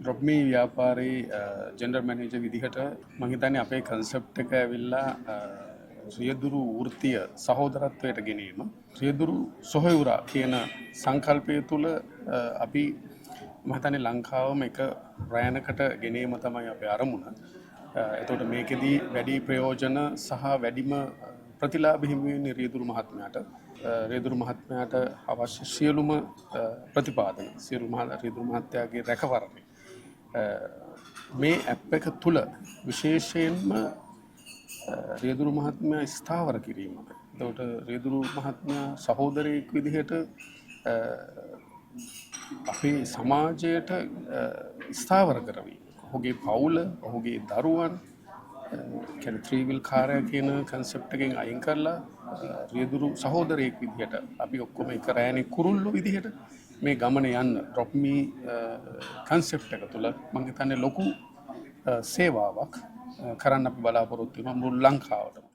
ඩ්‍රොප්මී ව්‍යාපාරයේ gender manager විදිහට මම හිතන්නේ අපේ කන්සෙප්ට් එක ඇවිල්ලා රියදුරු වෘත්තීය සහෝදරත්වයට ගෙනීම. රියදුරු සොහොයුරා කියන සංකල්පය තුළ අපි මම හිතන්නේ ලංකාවම එක රෑනකට ගෙනීම තමයි අපේ අරමුණ. එතකොට මේකෙදී වැඩි ප්‍රයෝජන සහ වැඩිම ප්‍රතිලාභ හිමි වෙන්නේ රියදුරු මහත්මයාට. රියදුරු මහත්මයාට අවශ්‍ය සියලුම ප්‍රතිපාදන සියලුම රියදුරු මහත්තයාගේ රැකවරණය මේ ඇප් එක තුල විශේෂයෙන්ම රියදුරු මහත්මයා ස්ථාවර කිරීම. එතකොට රියදුරු මහත්මයා සහෝදරයෙක් විදිහට අපේ සමාජයට ස්ථාවර කරවීම. ඔහුගේ පවුල, ඔහුගේ දරුවන් කියන්නේ ත්‍රිවිල් කාර්ය කියන කන්සෙප්ට් එකෙන් අයින් කරලා රියදුරු සහෝදරයෙක් විදිහට අපි ඔක්කොම එක රෑනේ කුරුල්ලෝ විදිහට මේ ගමන යන්න ඩ්‍රොප් මී කන්සෙප්ට් එක තුළ මම හිතන්නේ ලොකු සේවාවක් කරන්න අපි බලාපොරොත්තු වෙනවා මුළු ලංකාවටම.